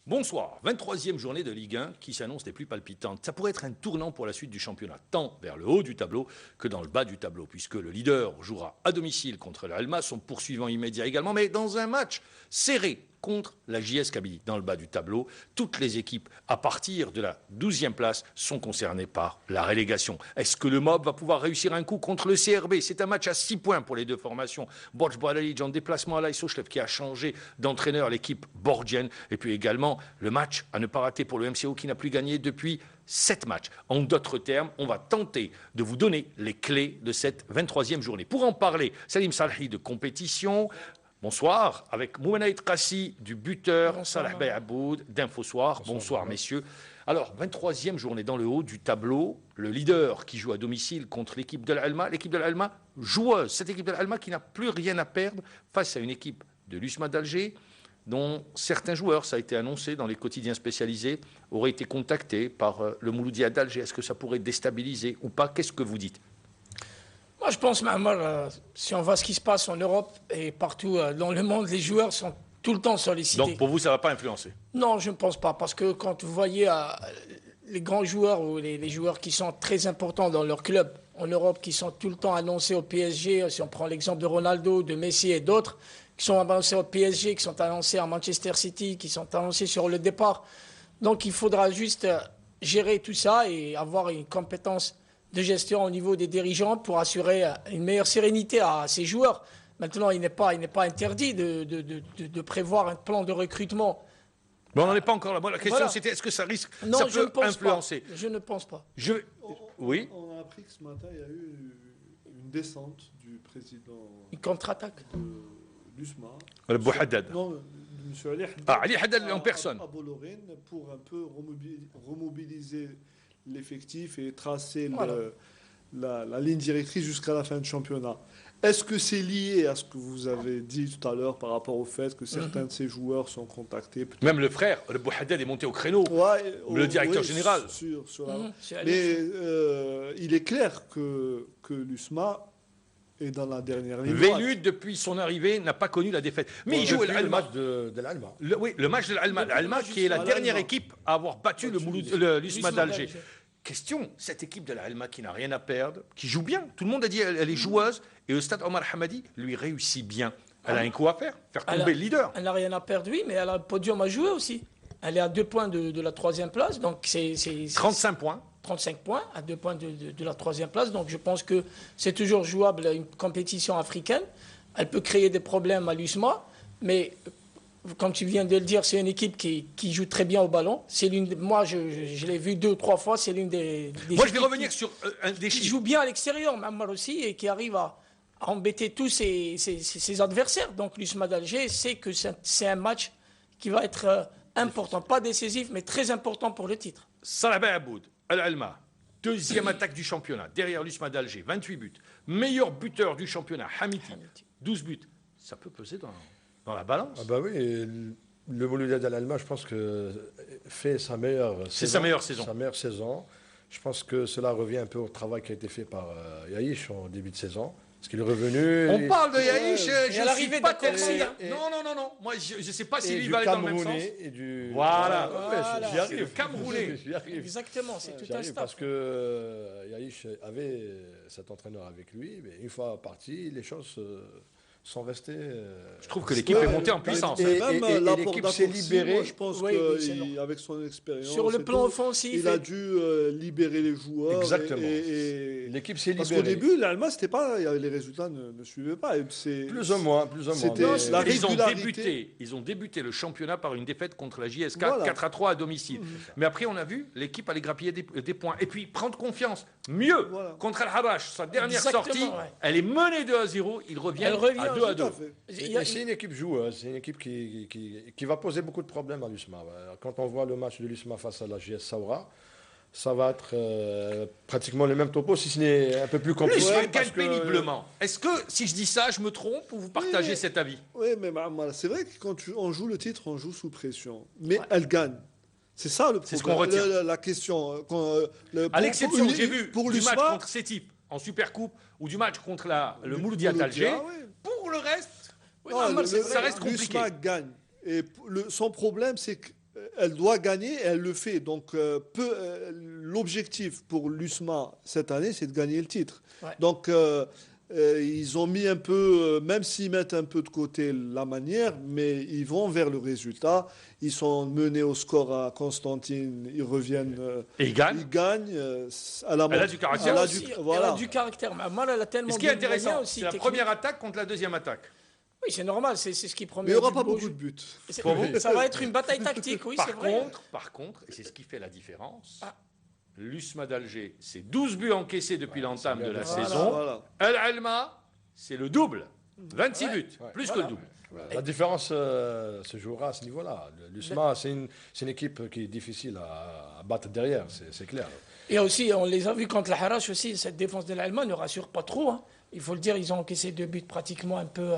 Bonsoir, 23e journée de Ligue 1 qui s'annonce les plus palpitantes. Ça pourrait être un tournant pour la suite du championnat, tant vers le haut du tableau que dans le bas du tableau, puisque le leader jouera à domicile contre l'Alma, son poursuivant immédiat également, mais dans un match serré contre la JS Kabylie. Dans le bas du tableau, toutes les équipes à partir de la 12e place sont concernées par la relégation. Est-ce que le MOB va pouvoir réussir un coup contre le CRB? C'est un match à 6 points pour les deux formations. Borj Boalalic en déplacement à l'Aïsochlev qui a changé d'entraîneur l'équipe borgienne. Et puis également le match à ne pas rater pour le MCO qui n'a plus gagné depuis 7 matchs. En d'autres termes, on va tenter de vous donner les clés de cette 23e journée. Pour en parler, Salim Salhi de compétition. Bonsoir, avec Moumenaïd Kassi du buteur, Salah Beyaboud d'Infosoir. Bonsoir messieurs. Alors, 23e journée dans le haut du tableau, le leader qui joue à domicile contre l'équipe de l'Alma. L'équipe de l'Alma joueuse, cette équipe de l'Alma qui n'a plus rien à perdre face à une équipe de l'USMA d'Alger, dont certains joueurs, ça a été annoncé dans les quotidiens spécialisés, auraient été contactés par le Mouloudia d'Alger. Est-ce que ça pourrait déstabiliser ou pas? Qu'est-ce que vous dites? Moi, je pense, Mahmoud, si on voit ce qui se passe en Europe et partout dans le monde, les joueurs sont tout le temps sollicités. Donc pour vous, ça ne va pas influencer? Non, je ne pense pas. Parce que quand vous voyez les grands joueurs ou les joueurs qui sont très importants dans leur club en Europe, qui sont tout le temps annoncés au PSG, si on prend l'exemple de Ronaldo, de Messi et d'autres, qui sont annoncés au PSG, qui sont annoncés à Manchester City, qui sont annoncés sur le départ. Donc il faudra juste gérer tout ça et avoir une compétence de gestion au niveau des dirigeants pour assurer une meilleure sérénité à ces joueurs. Maintenant, il n'est pas interdit de prévoir un plan de recrutement. Bon, on n'en est pas encore là. Bon, la question, voilà, c'était est-ce que ça risque, non, ça peut influencer? Je ne pense pas. Oui. On a appris que ce matin, il y a eu une descente du président. Une contre-attaque. De l'USMA. Le Bouhaddad. Non, M. Ali Haddad. Ah, Ali Haddad en personne. À Bollorène pour un peu remobiliser l'effectif et tracer voilà, la ligne directrice jusqu'à la fin du championnat. Est-ce que c'est lié à ce que vous avez dit tout à l'heure par rapport au fait que certains de ces joueurs sont contactés? Même le frère, le Bouhaddad est monté au créneau, le directeur général. Mais il est clair que l'USMA est dans la dernière ligne. Velud, depuis son arrivée, n'a pas connu la défaite. Mais il joue le match de l'Alma. Oui, le match de l'Alma. L'Alma qui est la dernière équipe à avoir battu l'USMA d'Alger. Question, cette équipe de l'Alma qui n'a rien à perdre, qui joue bien, tout le monde a dit elle est joueuse, et le stade Omar Hamadi lui réussit bien. Elle a un coup à faire tomber le leader. Elle n'a rien à perdre, oui, mais elle a un podium à jouer aussi. Elle est à 2 points de la 3e place, donc c'est 35 points. 35 points, à 2 points de la 3e place, donc je pense que c'est toujours jouable une compétition africaine. Elle peut créer des problèmes à l'USMA, mais comme tu viens de le dire, c'est une équipe qui joue très bien au ballon. Moi, je l'ai vu 2 ou 3 fois. C'est l'une des moi, je vais revenir sur un des chiffres. Qui joue bien à l'extérieur, même moi aussi, et qui arrive à embêter tous ses adversaires. Donc, l'USMA d'Alger sait que c'est un match qui va être important. Pas décisif, mais très important pour le titre. Salah Beyaboud, Al-Alma, 2e attaque du championnat, derrière l'USMA d'Alger, 28 buts. Meilleur buteur du championnat, Hamiti, 12 buts. Ça peut peser dans la balance. Ah bah oui, le Mouloudia d'Al-Alma, je pense que fait sa meilleure saison. C'est sa meilleure saison. Sa meilleure saison. Je pense que cela revient un peu au travail qui a été fait par Yaïch en début de saison. Parce qu'il est revenu. On parle de Yaïch, je ne suis pas tellement. Non. Moi, je ne sais pas si lui va aller dans le même sens. Voilà. J'y arrive. Le Camerounais. Exactement, c'est tout un staff. Parce que Yaïch avait cet entraîneur avec lui, mais une fois parti, les choses sont restés. Je trouve que l'équipe est montée en puissance. Et l'équipe s'est libérée. Moi, je pense qu'avec son expérience, sur le plan offensif, il a dû libérer les joueurs. Exactement. L'équipe s'est libérée. Parce qu'au début, l'Allemagne, c'était pas, les résultats ne suivaient pas. Plus ou moins. Ils ont débuté le championnat par une défaite contre la JSK, 4-3 à domicile. Mais après, on a vu l'équipe aller grappiller des points. Et puis, prendre confiance. Mieux, contre Al-Harash, sa dernière sortie, elle est menée 2-0. Il revient à 2-2. C'est une équipe joueuse, c'est une équipe qui va poser beaucoup de problèmes à l'USMA. Quand on voit le match de l'USMA face à la JS Saoura, ça va être pratiquement le même topo, si ce n'est un peu plus compliqué. L'USMA gagne péniblement. Est-ce que, si je dis ça, je me trompe ou vous partagez cet avis? Oui, mais c'est vrai que quand on joue le titre, on joue sous pression. Mais elle gagne. C'est ça le problème. C'est ce qu'on retient. La question. À l'exception, j'ai vu du match contre ces types en Supercoupe ou du match contre le Mouloudia d'Alger. Pour le reste, ça reste compliqué. L'USMA gagne. Et son problème, c'est Elle doit gagner et elle le fait. Donc, l'objectif pour l'USMA cette année, c'est de gagner le titre. Ouais. Donc, ils ont mis un peu, même s'ils mettent un peu de côté la manière, mais ils vont vers le résultat. Ils sont menés au score à Constantine, ils reviennent. Et ils gagnent. Ils gagnent. Elle a du caractère. Elle a du caractère. Mais elle a tellement. Et ce qui est de moyens intéressant, aussi c'est la techniques. première attaque contre la deuxième attaque. Oui, c'est normal, c'est ce qui promet. Mais il n'y aura du pas beau beaucoup jeu. de buts. Pour vous Ça va être une bataille tactique, oui, c'est vrai. Par contre, et c'est ce qui fait la différence, Ah. l'USMA d'Alger, c'est 12 buts encaissés depuis l'entame de la Voilà. saison. Voilà. Al-Alma, c'est le double. 26 Ouais. buts, plus Voilà. que le double. Voilà. La différence se jouera à ce niveau-là. L'USMA, c'est une équipe qui est difficile à battre derrière, c'est clair. Et aussi, on les a vus contre la Harash aussi, cette défense de l'Allemagne ne rassure pas trop. Hein. Il faut le dire, ils ont encaissé 2 buts pratiquement un peu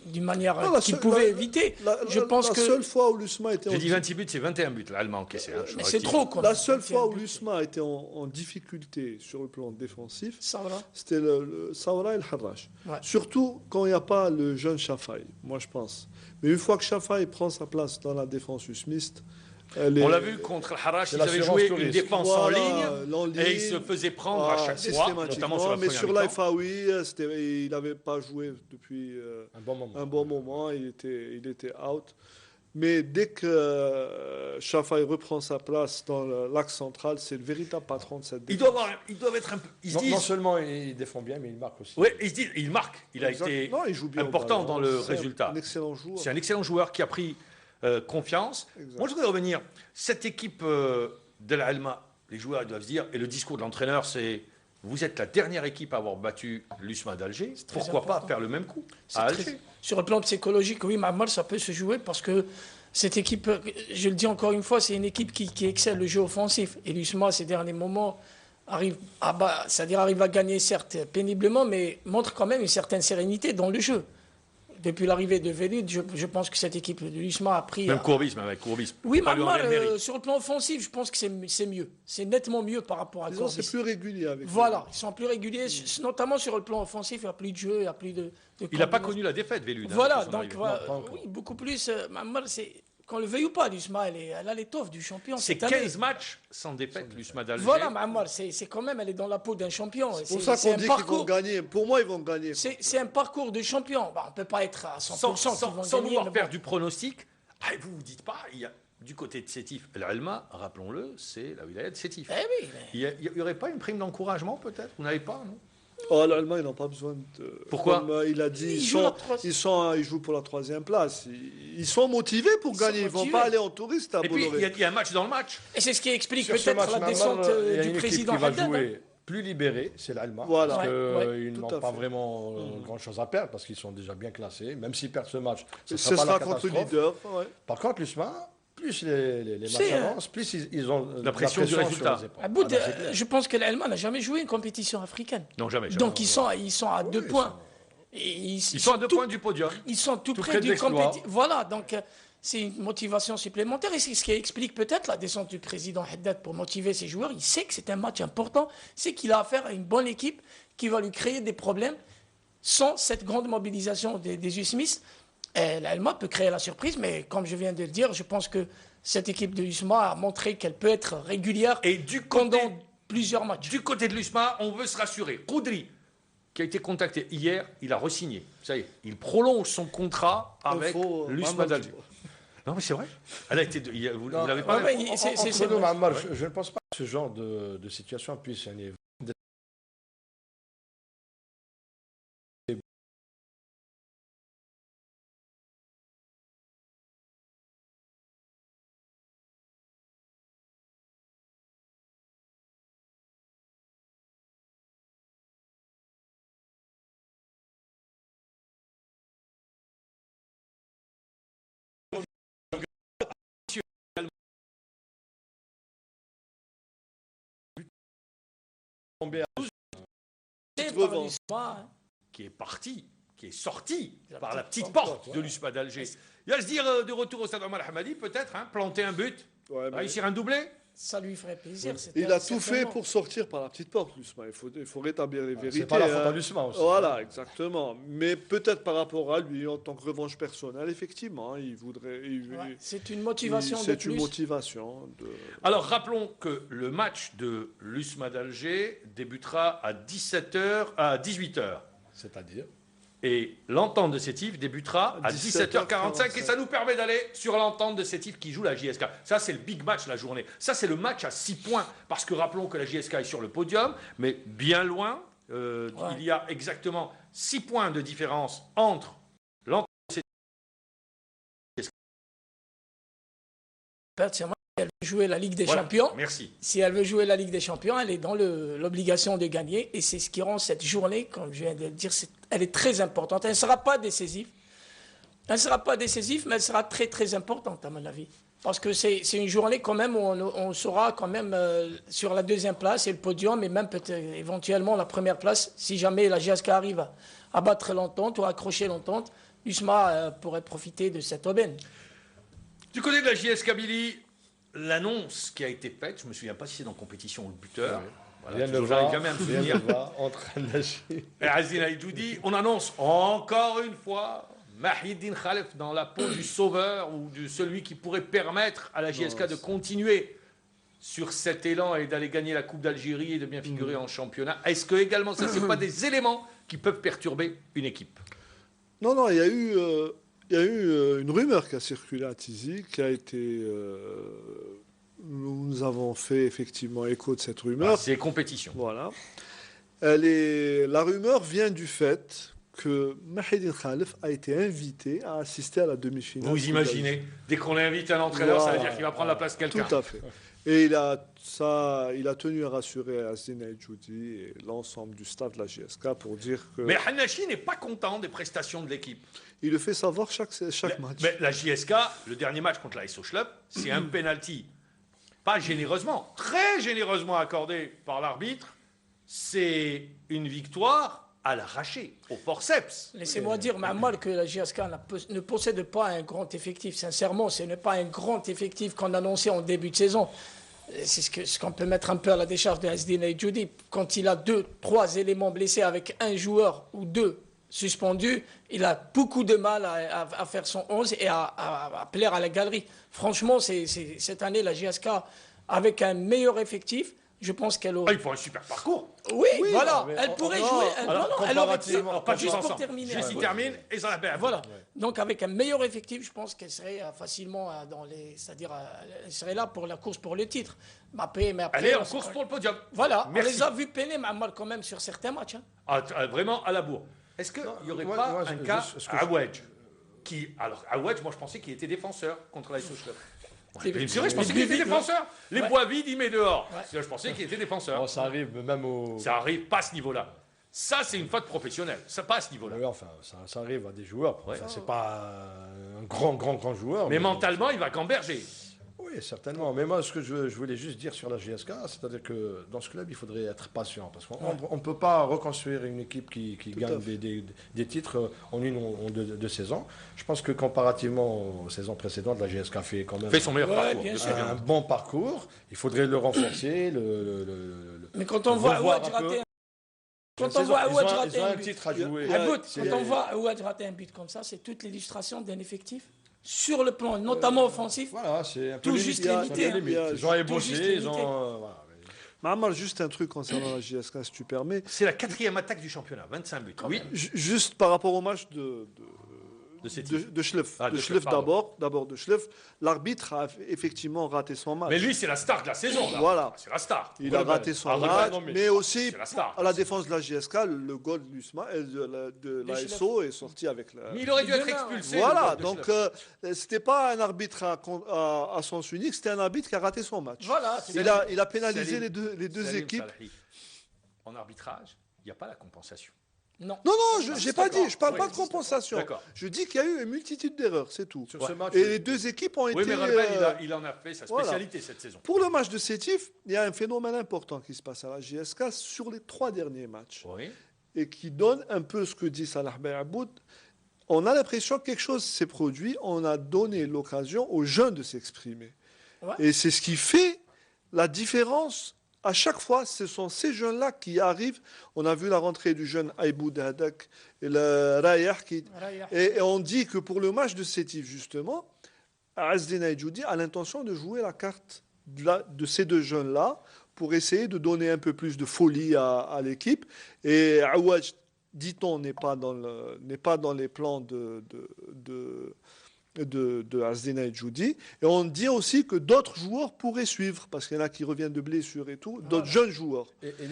d'une manière qu'ils pouvaient éviter. Je pense que la seule fois où l'USMA était J'ai dit 26 buts, c'est 21 buts, l'Allemand encaissé. Hein, mais c'est trop. Quoi. La seule fois où l'USMA était en difficulté sur le plan défensif, Ça va. c'était le Saoura et le Harrach. Ouais. Surtout quand il n'y a pas le jeune Chafaï, moi je pense. Mais une fois que Chafaï prend sa place dans la défense usmiste, On l'a vu contre le Harash, ils avaient joué une défense en ligne et ils se faisaient prendre à chaque fois, notamment sur la mais première sur mi-temps. l'Aifaoui, il n'avait pas joué depuis Un bon moment. il était out. Mais dès que Chafaï reprend sa place dans l'axe central, c'est le véritable patron de cette défense. Ils doivent être un peu. Ils se Non, disent. non seulement il défend bien, mais il marque aussi. Oui, ils se disent, il marque. Il a été Non, il joue bien au important ballon. dans le C'est résultat. Un excellent joueur. C'est un excellent joueur qui a pris confiance. Exact. Moi, je voudrais revenir. Cette équipe de l'Alma, les joueurs ils doivent se dire, et le discours de l'entraîneur, c'est vous êtes la dernière équipe à avoir battu l'USMA d'Alger. très Pourquoi pas important. faire le même coup C'est à très- Alger? Sur le plan psychologique, oui, Mamal, ça peut se jouer parce que cette équipe, je le dis encore une fois, c'est une équipe qui excelle le jeu offensif. Et l'USMA, ces derniers moments, arrive à gagner, certes, péniblement, mais montre quand même une certaine sérénité dans le jeu. Depuis l'arrivée de Velid, je pense que cette équipe de l'USMA a pris. Même Courbis, même avec Courbis. Oui, pas lui enlever le Mamal, mérite. sur le plan offensif, je pense que c'est mieux. C'est nettement mieux par rapport à Disons, c'est Courbis. plus régulier avec Voilà, ils sont plus réguliers, notamment sur le plan offensif, il n'y a plus de jeu, il n'y a plus de Il n'a pas combinaison. connu la défaite, Velud. Voilà, depuis son donc arrivée. voilà, pas encore. oui, beaucoup plus. Mamal, c'est qu'on le veuille ou pas, l'USMA, elle a l'étoffe du champion. C'est cette année. 15 matchs sans défaite, l'USMA d'Alger. Voilà, Mamal, c'est quand même, elle est dans la peau d'un champion. C'est pour ça qu'on dit qu'ils vont gagner. Pour moi, ils vont gagner. C'est un parcours de champion. Bah, on ne peut pas être à 100% sans qu'ils vont sans gagner, vouloir mais faire bon. du pronostic, vous ne vous dites pas, il y a du côté de Sétif, l'Alma, rappelons-le, c'est la wilaya de Sétif. Eh oui, mais- Il n'y aurait pas une prime d'encouragement peut-être? Vous n'avez pas, non? Oh, l'Allemagne, ils n'ont pas besoin de. Pourquoi? Comme il a dit, Ils ils jouent pour la 3e place. Ils sont motivés pour Ils gagner. sont Ils ne vont motivés. pas aller en touriste à Et puis, Bolloré. il y a un match dans le match. Et c'est ce qui explique Sur ce peut-être match, la Mamal, descente il y a du une équipe président qui va Haddad, hein. jouer plus libérée, c'est l'Allemagne. Voilà. Parce Ouais, qu'ils tout n'ont à pas fait. vraiment grand-chose à perdre parce qu'ils sont déjà bien classés. Même s'ils perdent ce match, Ce ce sera pas sera la contre le catastrophe. leader. Ouais. Par contre, l'USMA, plus les matchs C'est, avancent, plus ils ont La pression du sur résultat. les épaules. À bout Ah, de- non, c'est clair. je pense que l'Allemagne n'a jamais joué une compétition africaine. Non, jamais. jamais. Donc ils sont à 2 ils points. Et Ils sont à 2 tout- points du podium. Ils sont tout Tout près près de du l'exploit. compétition. Voilà, donc c'est une motivation supplémentaire. Et c'est ce qui explique peut-être la descente du président Haddad pour motiver ses joueurs. Il sait que c'est un match important. Il sait qu'il a affaire à une bonne équipe qui va lui créer des problèmes. Sans cette grande mobilisation des USMistes, l'Allemagne peut créer la surprise. Mais comme je viens de le dire, je pense que cette équipe de l'USMA a montré qu'elle peut être régulière Et du côté, pendant plusieurs matchs. du côté de l'USMA, on veut se rassurer. Koudri, qui a été contacté hier, il a re-signé. Ça y est, il prolonge son contrat avec l'USMA Mamal, d'Alger. Non, mais c'est vrai. Elle a été. Vous Non, l'avez pas. ouais, ouais, c'est Entre nous, vrai. Mammar, je ne pense pas que ce genre de situation puisse aller. Tomber à C'est Revente. par l'USMA, hein. Qui est parti, qui est sorti La par la petite petite porte, porte de l'USMA d'Alger. Il va se dire de retour au stade Omar Hamadi, peut-être, planter un but, Ouais, mais réussir un doublé. Ça lui ferait plaisir. Il a tout fait pour sortir par la petite porte, l'USMA. Il faut rétablir les vérités. C'est pas la faute à l'USMA aussi. Voilà, exactement. Mais peut-être par rapport à lui, en tant que revanche personnelle, effectivement, il voudrait. C'est une motivation de C'est plus. une motivation. Alors rappelons que le match de l'USMA d'Alger débutera à 18h. C'est-à-dire Et l'entente de Sétif débutera à 17h45 et ça nous permet d'aller sur l'entente de Sétif qui joue la JSK. Ça, c'est le big match de la journée. Ça, c'est le match à 6 points. Parce que rappelons que la JSK est sur le podium, mais bien loin. Il y a exactement 6 points de différence entre l'entente de Sétif et la JSK. Si elle veut jouer la Ligue des Champions, merci. Si elle veut jouer la Ligue des Champions, elle est dans l'obligation de gagner. Et c'est ce qui rend cette journée, comme je viens de le dire, elle est très importante. Elle ne sera pas décisive. Elle ne sera pas décisive, mais elle sera très, très importante, à mon avis. Parce que c'est une journée quand même où on sera quand même sur la deuxième place et le podium, et même peut-être éventuellement la première place, si jamais la GSK arrive à battre l'entente ou à accrocher l'entente. l'USMA pourrait profiter de cette aubaine. Du côté de la JSK Kabylie, l'annonce qui a été faite, je ne me souviens pas si c'est dans compétition ou le buteur. Oui. Voilà, j'arrive jamais à me souvenir. Entre Azine Aïdoudi, on annonce encore une fois Mahiddin Khalef dans la peau du sauveur ou de celui qui pourrait permettre à la JSK de continuer sur cet élan et d'aller gagner la Coupe d'Algérie et de bien figurer en championnat. Est-ce que également ça, c'est pas des éléments qui peuvent perturber une équipe? Non, il y a eu une rumeur qui a circulé à Tizi, qui a été... nous avons fait effectivement écho de cette rumeur. C'est compétition. Voilà. La rumeur vient du fait que Mahiddin Khalef a été invité à assister à la demi-finale. Vous imaginez, dès qu'on invite un entraîneur, ça veut dire qu'il va prendre la place de quelqu'un. Tout à fait. Et il a tenu à rassurer Azine Aïdoudi et l'ensemble du staff de la JSK pour dire que... Mais Hanachi n'est pas content des prestations de l'équipe. Il le fait savoir chaque match. Mais la JSK, le dernier match contre la SO Schlep, c'est un penalty, pas généreusement, très généreusement accordé par l'arbitre. C'est une victoire à l'arraché, au forceps. Laissez-moi dire, Mamal, que la JSK ne possède pas un grand effectif. Sincèrement, ce n'est pas un grand effectif qu'on annonçait en début de saison. C'est ce qu'on peut mettre un peu à la décharge de Azdine Aïdoudi. Quand il a 2-3 éléments blessés avec un joueur ou deux suspendus, il a beaucoup de mal à faire son 11 et à plaire à la galerie. Franchement, cette année, la JSK, avec un meilleur effectif, je pense qu'elle aurait... Il faut un super parcours. Oui, voilà. Elle pourrait jouer... Elle aurait pu... Juste pour terminer. Juste il termine et ça la perd. Voilà. Donc avec un meilleur effectif, je pense qu'elle serait facilement c'est-à-dire elle serait là pour la course pour le titre. Mais après, elle est en course pour le podium. Voilà. Merci. On les a vus peiner mal quand même sur certains matchs. Vraiment à la bourre. Est-ce qu'il n'y aurait pas un cas à Wedge alors, à Wedge, moi je pensais qu'il était défenseur contre la SO Schlep. C'est vrai, je pensais qu'il était défenseur. Les bois vides, il met dehors. Je pensais qu'il était défenseur. Bon, ça arrive même au... Ça arrive pas à ce niveau-là. Ça, c'est une faute professionnelle. Ça passe à ce niveau-là. Oui, enfin, ça arrive à des joueurs. Enfin, c'est pas un grand joueur. Mais mentalement, il va gamberger. Oui, certainement. Mais moi, ce que je voulais juste dire sur la JSK, c'est-à-dire que dans ce club, il faudrait être patient. Parce qu'on ne peut pas reconstruire une équipe qui gagne des titres en une ou deux saisons. Je pense que comparativement aux saisons précédentes, la GSK fait son meilleur parcours. Un bon parcours. Il faudrait le renforcer. Mais quand on voit Aouad rater... Quand on voit Aouad rater un titre à jouer. Quand on voit Aouad rater un but comme ça, c'est toute l'illustration d'un effectif sur le plan, notamment offensif. Voilà, c'est un peu tout juste limité. Ils ont ébauché, ils ont... Maman, juste un truc concernant la JSK, si tu permets. C'est la 4e attaque du championnat, 25 buts. Oui. Juste par rapport au match de Schlef. De Schlef d'abord de Schlef. L'arbitre a effectivement raté son match. Mais lui, c'est la star de la saison. Là. Voilà. C'est la star. Il a raté son match, mais aussi à la défense de la JSK, le goal de l'USMA, de l'ASO est sorti avec la... Mais il aurait dû être expulsé. Voilà, donc c'était pas un arbitre à sens unique, c'était un arbitre qui a raté son match. Voilà. Il a pénalisé les deux équipes. En arbitrage, il n'y a pas la compensation. Non, je n'ai pas dit, je ne parle pas de compensation. Je dis qu'il y a eu une multitude d'erreurs, c'est tout. Sur ce match, et les deux équipes ont été... Oui, mais Rebelle, il en a fait sa spécialité cette saison. Pour le match de Sétif, il y a un phénomène important qui se passe à la JSK sur les 3 derniers matchs. Oui. Et qui donne un peu ce que dit Salah Beraboud. On a l'impression que quelque chose s'est produit, on a donné l'occasion aux jeunes de s'exprimer. Ouais. Et c'est ce qui fait la différence, à chaque fois, ce sont ces jeunes-là qui arrivent. On a vu la rentrée du jeune Aïboud Hadak et le Rayah. Et on dit que pour le match de Sétif, justement, Azdin Aïdjoudi a l'intention de jouer la carte de ces deux jeunes-là pour essayer de donner un peu plus de folie à l'équipe. Et Aouaj, dit-on, n'est pas dans les plans de Azdin Aïdjoudi. Et on dit aussi que d'autres joueurs pourraient suivre, parce qu'il y en a qui reviennent de blessures et tout, d'autres jeunes joueurs.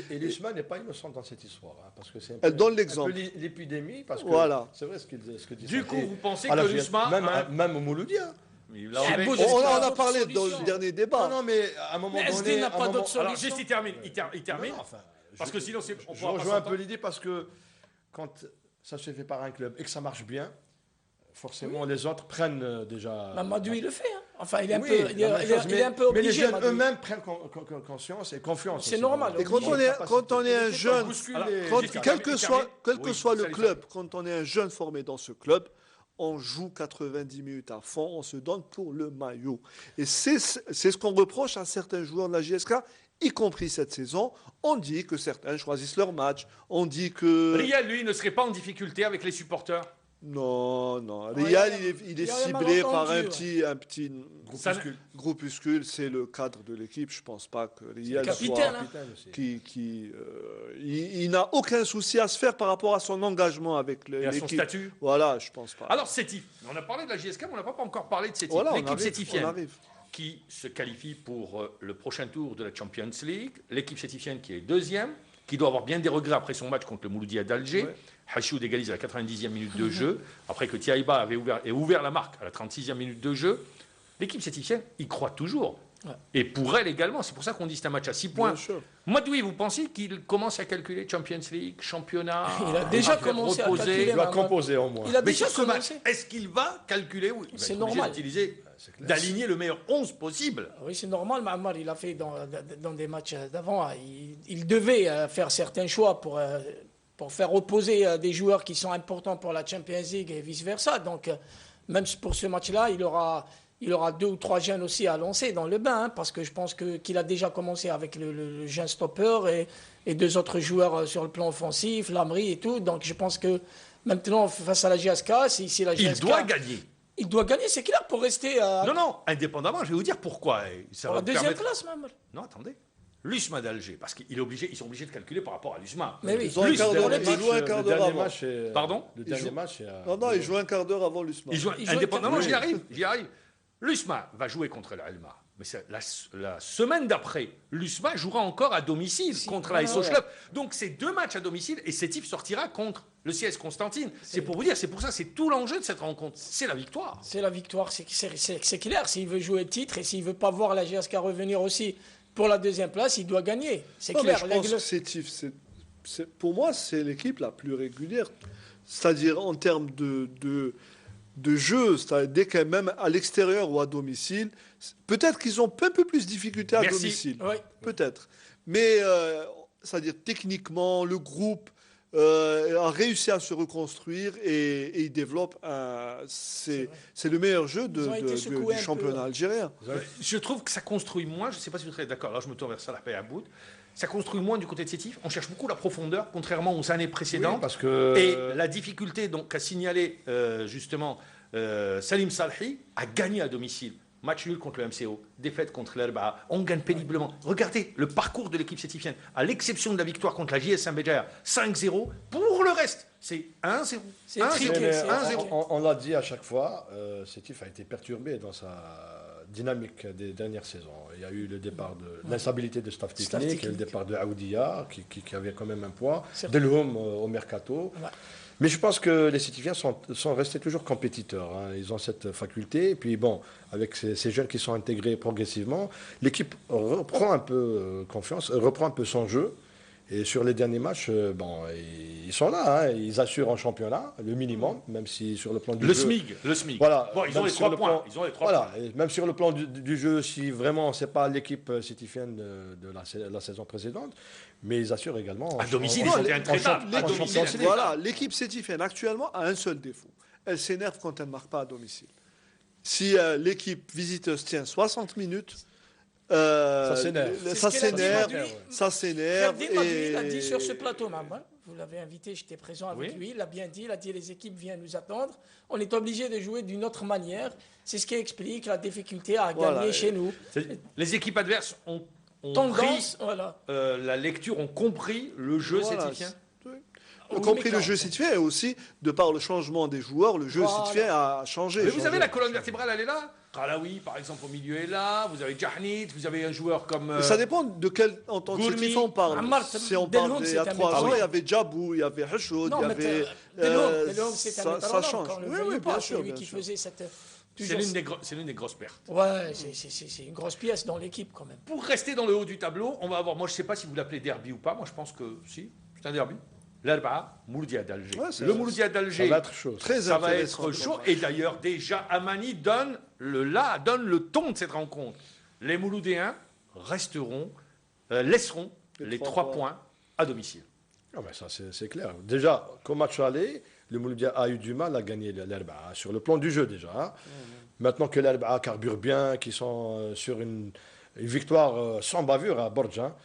Et l'USMA n'est pas innocent dans cette histoire, hein, parce que c'est Elle donne l'exemple. un peu l'épidémie, parce que c'est vrai ce qu'il dit. Du coup, vous pensez que l'USMA... Même au Mouloudia. On en a parlé dans le dernier débat. Non, mais à un moment donné... n'a pas d'autre solution. Alors, juste, il termine. Non, enfin, Parce que sinon, on je pourra pas rejoins un s'entendre. peu l'idée, parce que quand ça se fait par un club et que ça marche bien, forcément, les autres prennent déjà... Mamadou, il le fait. Hein. Enfin, il est un Oui, peu, il est un peu mais les obligé. jeunes Mamadou. eux-mêmes prennent conscience et confiance. C'est aussi. normal. Et quand on est un jeune, quel que soit le salut, club, quand on est un jeune formé dans ce club, on joue 90 minutes à fond, on se donne pour le maillot. Et c'est ce qu'on reproche à certains joueurs de la JSK, y compris cette saison. On dit que certains choisissent leur match, on dit que... Rial, lui, ne serait pas en difficulté avec les supporters. Non. Rial, il est ciblé par un petit groupuscule. C'est le cadre de l'équipe. Je ne pense pas que Rial soit... Il n'a aucun souci à se faire par rapport à son engagement avec l'équipe. Et à son statut. Voilà, je ne pense pas. Alors, Sétif. On a parlé de la JSK, mais on n'a pas encore parlé de Sétif. Voilà, l'équipe sétifienne arrive. qui se qualifie pour le prochain tour de la Champions League. L'équipe sétifienne qui est deuxième, qui doit avoir bien des regrets après son match contre le Mouloudia d'Alger. Ouais. Hachoud égalise à la 90e minute de jeu, après que Tiaïba avait ouvert la marque à la 36e minute de jeu. L'équipe sétifienne y croit toujours. Ouais. Et pour elle également, c'est pour ça qu'on dit que c'est un match à 6 points. Madoui, vous pensez qu'il commence à calculer Champions League, championnat? Il a déjà commencé à calculer. Il doit composer au moins. Il a déjà commencé. Est-ce qu'il va calculer? Oui, c'est normal. D'aligner le meilleur 11 possible. Oui, c'est normal. Mahamar, il a fait dans des matchs d'avant. Il devait faire certains choix pour faire opposer des joueurs qui sont importants pour la Champions League et vice-versa. Donc, même pour ce match-là, il aura 2 ou 3 jeunes aussi à lancer dans le bain, hein, parce que je pense qu'il a déjà commencé avec le jeune stopper et 2 autres joueurs sur le plan offensif, Lamri et tout. Donc, je pense que maintenant, face à la GSK, si la GSK... Il doit gagner. Il doit gagner, c'est clair, pour rester... Non, indépendamment, je vais vous dire pourquoi. Ça pour la deuxième place, même. Non, attendez. L'USMA d'Alger, parce qu'ils sont obligés de calculer par rapport à l'USMA. Mais oui, ils ont un quart d'heure avant. Pardon? Le dernier match. Non, ils jouent un quart d'heure avant l'USMA. Indépendamment, j'y arrive. L'USMA va jouer contre l'Alma. Mais la semaine d'après, l'USMA jouera encore à domicile contre la SO Club. Donc c'est 2 matchs à domicile et Sétif sortira contre le CS Constantine. C'est pour vous dire, c'est pour ça, c'est tout l'enjeu de cette rencontre. C'est la victoire. C'est la victoire, c'est clair. S'il veut jouer le titre et s'il ne veut pas voir la GSK revenir aussi pour la deuxième place, il doit gagner. C'est clair. Je pense que Sétif, pour moi, c'est l'équipe la plus régulière. C'est-à-dire en termes de jeu, c'est-à-dire dès qu'elle même à l'extérieur ou à domicile, peut-être qu'ils ont un peu plus de difficultés à domicile. Oui. Peut-être. Mais, c'est-à-dire techniquement, le groupe a réussi à se reconstruire et il développe c'est le meilleur jeu du championnat algérien. Je trouve que ça construit moins, je ne sais pas si vous serez d'accord, là je me tourne vers Salah Payaboud, ça construit moins du côté de Sétif. On cherche beaucoup la profondeur, contrairement aux années précédentes. Oui, parce que... Et la difficulté qu'a signalé justement Salim Salhi a gagné à domicile. Match nul contre le MCO, défaite contre l'Erba. On gagne péniblement. Regardez le parcours de l'équipe sétifienne. À l'exception de la victoire contre la JS Saint-Béjaïa, 5-0. Pour le reste, c'est 1-0. C'est triqué. 1-0. On l'a dit à chaque fois, Sétif a été perturbé dans sa dynamique des dernières saisons. Il y a eu le départ de l'instabilité de staff technique, et le départ de Aoudia, qui avait quand même un poids, Delhoum au mercato. Ouais. Mais je pense que les Sétifiens sont restés toujours compétiteurs. Hein. Ils ont cette faculté. Et puis, bon, avec ces jeunes qui sont intégrés progressivement, l'équipe reprend un peu confiance, reprend un peu son jeu. Et sur les derniers matchs, ils sont là. Hein. Ils assurent en championnat, le minimum, même si sur le plan du jeu... Le SMIC. Voilà. Bon, ils ont les 3 points. Ils ont les 3 points. Même sur le plan du jeu, si vraiment ce n'est pas l'équipe sétifienne de la saison précédente, mais ils assurent également... À domicile, ils sont intraitables. Voilà, l'équipe sétifienne actuellement a un seul défaut. Elle s'énerve quand elle ne marque pas à domicile. Si l'équipe visiteuse tient 60 minutes, Ça s'énerve. C'est ce qu'il a dit, Madouy. Ça s'énerve. Ferdi Madouy l'a dit sur ce plateau, maman. Vous l'avez invité, j'étais présent avec lui. Il a bien dit, les équipes viennent nous attendre. On est obligé de jouer d'une autre manière. C'est ce qui explique la difficulté à gagner chez nous. Les équipes adverses ont Tendance, la lecture, ont compris le jeu sétifien. Ont compris le jeu sétifien et aussi, de par le changement des joueurs, le jeu sétifien a changé. Mais vous avez la colonne vertébrale, elle est là. Khalaoui, par exemple, au milieu est là. Vous avez Jahnit, vous avez un joueur comme. Ça dépend de quel entente sétif on parle. Si on parle d'il y a 3 ans, il y avait Djabou, il y avait Hachoud, il y avait. Delhomme, c'est un ça change. Oui, bien sûr. C'est lui qui faisait cette. C'est l'une des grosses pertes. Ouais, c'est une grosse pièce dans l'équipe quand même. Pour rester dans le haut du tableau, on va avoir. Moi, je ne sais pas si vous l'appelez derby ou pas. Moi, je pense que si. C'est un derby. L'Arba'a, Mouloudia d'Alger. Ouais, le Mouloudia d'Alger, ça va être chaud. Ça va être chaud. Et d'ailleurs, déjà, Amani donne le ton de cette rencontre. Les Mouloudéens laisseront les 3 points à domicile. Ah ben ça, c'est clair. Déjà, qu'au match aller, le Mouloudia a eu du mal à gagner l'Arba'a, sur le plan du jeu déjà. Hein. Maintenant que l'Arba'a carbure bien, qu'ils sont sur une victoire sans bavure à Borja,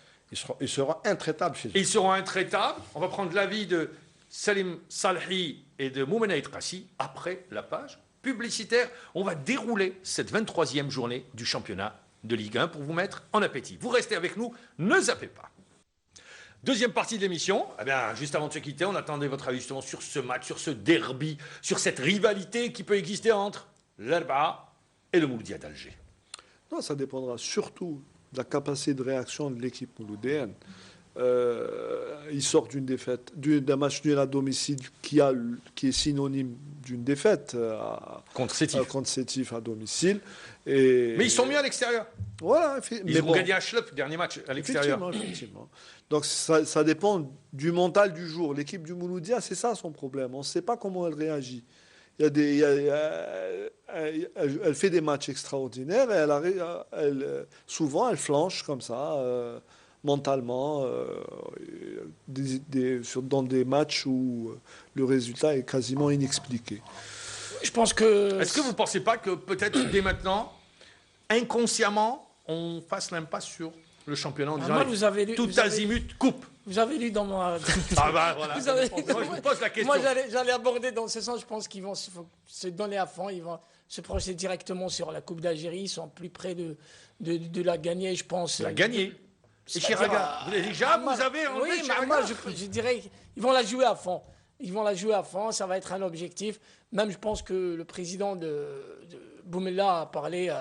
ils seront intraitables chez eux. Ils seront intraitables. On va prendre l'avis de Salim Salhi et de Moumenaïd Kassi après la page publicitaire. On va dérouler cette 23e journée du championnat de Ligue 1 pour vous mettre en appétit. Vous restez avec nous, ne zappez pas. Deuxième partie de l'émission. Eh bien, juste avant de se quitter, on attendait votre avis justement sur ce match, sur ce derby, sur cette rivalité qui peut exister entre l'Arba'a et le Mouloudia d'Alger. Non, ça dépendra surtout de la capacité de réaction de l'équipe mouloudéenne. Il sort d'une défaite, d'un match nul à domicile qui est synonyme d'une défaite contre Sétif à domicile. Mais ils sont mieux à l'extérieur. Voilà, ils ont gagné à Schlepp, dernier match à l'extérieur. Effectivement. Donc ça dépend du mental du jour. L'équipe du Mouloudia, c'est ça son problème. On ne sait pas comment elle réagit. Elle fait des matchs extraordinaires et souvent elle flanche comme ça, mentalement, dans des matchs où le résultat est quasiment inexpliqué. Je pense que... Est-ce que vous ne pensez pas que peut-être dès maintenant, inconsciemment, on fasse l'impasse sur le championnat en disant vous avez lu, tout azimut coupe? Vous avez lu dans mon... Ah ben voilà. Moi, je vous pose la question. Moi, j'allais aborder dans ce sens. Je pense qu'ils vont se donner à fond. Ils vont se projeter directement sur la Coupe d'Algérie. Ils sont plus près de la gagner, je pense. La gagner. Et Chiraga, vous avez déjà vous avez enlevé Chiraga. Moi, je dirais qu'ils vont la jouer à fond. Ils vont la jouer à fond. Ça va être un objectif. Même, je pense que le président de Boumela a parlé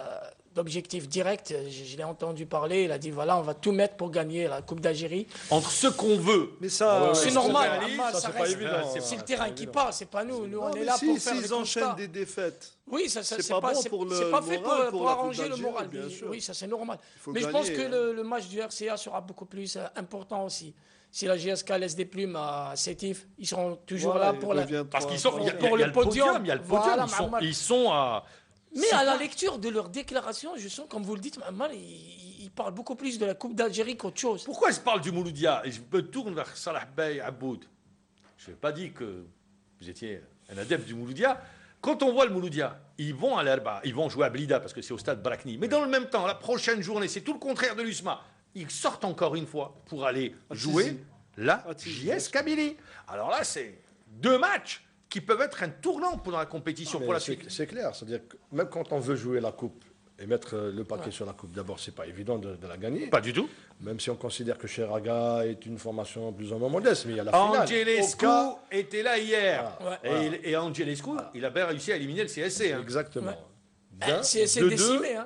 d'objectif direct. Je l'ai entendu parler. Il a dit voilà, on va tout mettre pour gagner la Coupe d'Algérie. Entre ce qu'on veut. Mais ça, c'est normal. Ça, c'est pas évident. C'est le terrain qui parle. C'est pas nous. Nous, on est là pour faire le constat. S'ils enchaînent des défaites. Oui, ça c'est pas pas, bon pour le c'est pas fait moral, pour arranger le moral. Bien sûr. Oui, ça c'est normal. Mais gagner, je pense que le match du RCA sera beaucoup plus important aussi. Si la GSK laisse des plumes à Sétif, ils seront toujours là pour parce qu'ils sont pour le podium. Il y a le podium. Ils sont à. Mais à la lecture de leur déclaration, je sens, comme vous le dites, ils parlent beaucoup plus de la Coupe d'Algérie qu'autre chose. Pourquoi je parle du Mouloudia? Et je me tourne vers Salah Bey Aboud. Je n'ai pas dit que vous étiez un adepte du Mouloudia. Quand on voit le Mouloudia, ils vont à l'Arba'a, ils vont jouer à Blida parce que c'est au stade Brakni. Mais dans le même temps, la prochaine journée, c'est tout le contraire de l'USMA. Ils sortent encore une fois pour aller jouer la JS Kabylie. Alors là, c'est 2 matchs qui peuvent être un tournant pour la compétition, pour la suite. C'est clair, c'est-à-dire que même quand on veut jouer la Coupe et mettre le paquet sur la Coupe, d'abord, c'est pas évident de la gagner. Pas du tout. Même si on considère que Chiraga est une formation plus ou moins modeste, mais il y a la finale. Angelescu était là hier. Et Angelescu, il a bien réussi à éliminer le CSC. Hein. Exactement. C'est décimé.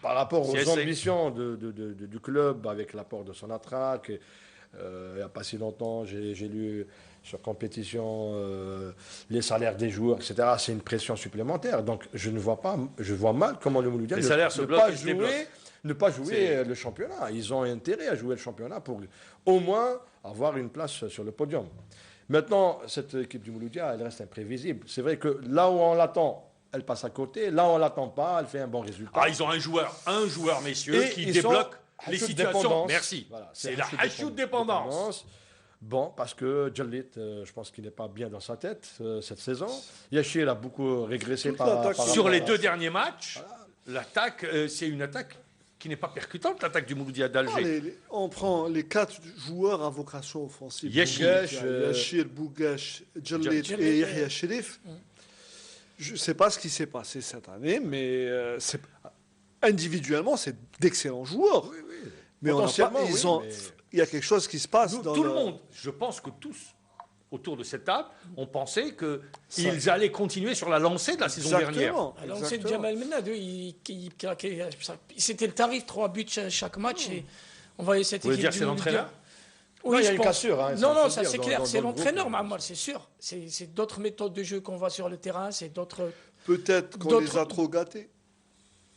Par rapport aux ambitions du club, avec l'apport de son attraque, il n'y a pas si longtemps, j'ai lu sur compétition les salaires des joueurs, etc. C'est une pression supplémentaire. Donc je vois mal comment le Mouloudia ne pas jouer le championnat. Ils ont intérêt à jouer le championnat pour au moins avoir une place sur le podium. Maintenant, cette équipe du Mouloudia, elle reste imprévisible. C'est vrai que là où on l'attend, elle passe à côté. Là où on ne l'attend pas, elle fait un bon résultat. Ils ont un joueur, messieurs, qui débloque les situations. Merci. Voilà, c'est la hachout dépendance. Bon, parce que Djallit, je pense qu'il n'est pas bien dans sa tête cette saison. Yachir a beaucoup régressé sur les 2 derniers matchs. Voilà. L'attaque, c'est une attaque qui n'est pas percutante, l'attaque du Mouloudia Ah, d'Alger. on prend les 4 joueurs à vocation offensive. Yachir. Yachir, Bougache, Djallit Djallit et et- Yahya Cherif. Je ne sais pas ce qui s'est passé cette année, mais individuellement, c'est d'excellents joueurs. Mais on n'a pas, Potentiellement, il y a quelque chose qui se passe. Tout le monde, je pense que tous autour de cette table, on pensait qu'ils allaient continuer sur la lancée de la saison dernière. Exactement. Alors, c'est Jamal Menad, c'était le tarif, 3 buts chaque match. Et on voyait cette Vous voulez équipe dire que c'est l'entraîneur? Oui, il y a je une pense. cassure. Hein, Non, faut ça dire, c'est dans- clair, dans c'est le groupe. l'entraîneur, Mamar, c'est sûr. C'est d'autres méthodes de jeu qu'on voit sur le terrain, c'est d'autres. Peut-être qu'on D'autres- les a trop gâtés.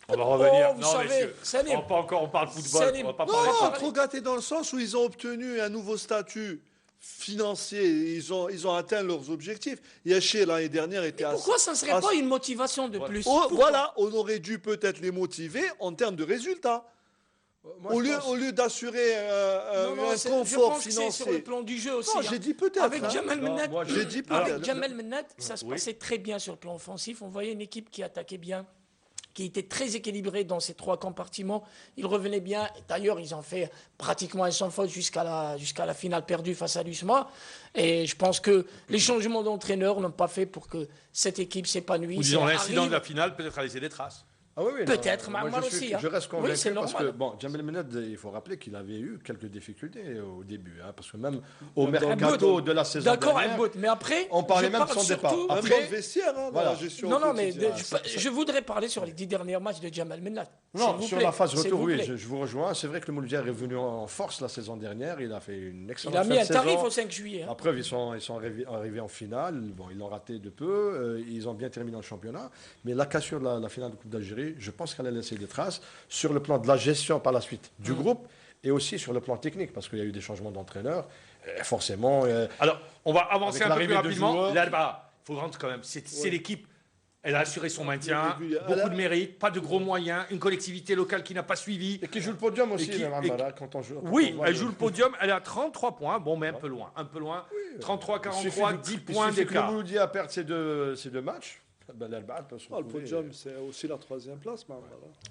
On va revenir. Oh, vous non, savez, messieurs, Salim. on parle football, Salim. on va pas Non, parler de Non, ça. trop gâtés dans le sens où ils ont obtenu un nouveau statut financier. Ils ont atteint leurs objectifs. Yachir, l'année dernière, était à... Pourquoi ça ne serait pas une motivation de plus? Oh, Pourquoi? voilà, on aurait dû peut-être les motiver en termes de résultats. Moi, Au je lieu, pense- au lieu d'assurer Non, un je confort pense que c'est sur le financier. plan du jeu aussi. Non, hein. j'ai dit peut-être. Avec hein. Jamal Non, Menad, moi, J'ai dit avec peut-être. Jamal Menad, ça se Oui. passait très bien sur le plan offensif. On voyait une équipe qui attaquait bien, qui était très équilibrée dans ces 3 compartiments. Ils revenaient bien. D'ailleurs, ils ont fait pratiquement un sans faute jusqu'à la finale perdue face à l'USMA. Et je pense que les changements d'entraîneur n'ont pas fait pour que cette équipe s'épanouisse. Ou disons et l'incident de arrive. la finale peut-être a laissé des traces. Ah oui, Peut-être, non, moi je aussi, hein. Je reste Oui, convaincu c'est parce normal. que, bon, Jamal Menad, il faut rappeler qu'il avait eu quelques difficultés au début. Hein, parce que même au Dans le mercato bout. de la saison D'accord, dernière, Elbout, mais après, on parlait je même de parle son départ. surtout- Même Après- dans le vestiaire, hein, dans Voilà. la gestion Non, mais quotidienne. je voudrais parler sur les 10 derniers matchs de Jamal Menad. S'il Non, vous sur plaît, la phase s'il retour, vous oui, plaît. je vous rejoins. C'est vrai que le Mouloudia est revenu en force la saison dernière. Il a fait une Il excellente a mis un fin de tarif saison. au 5 juillet. hein. La preuve, ils sont arrivés en finale. Bon, ils l'ont raté de peu. Ils ont bien terminé le championnat. Mais la cassure de la finale de Coupe d'Algérie, je pense qu'elle a laissé des traces sur le plan de la gestion par la suite du groupe et aussi sur le plan technique, parce qu'il y a eu des changements d'entraîneur. Forcément, Alors, on va avancer Avec un peu plus l'arrivée de rapidement. joueurs- L'Alba, il faut rendre quand même, c'est l'équipe. Elle a assuré son maintien, régulière. beaucoup de mérite, pas de gros moyens, une collectivité locale qui n'a pas suivi. et qui joue le podium aussi, Et qui- même, et- Amara, quand on joue. quand Oui, on voit elle le- joue le podium, elle est à 33 points, bon, mais un peu loin. 33, 43, 10 points Il suffit que le d'écart. Mouloudia perde ces deux matchs. Ben, l'Alba peut se Ah, le retrouver. podium, c'est aussi la 3e place. Voilà.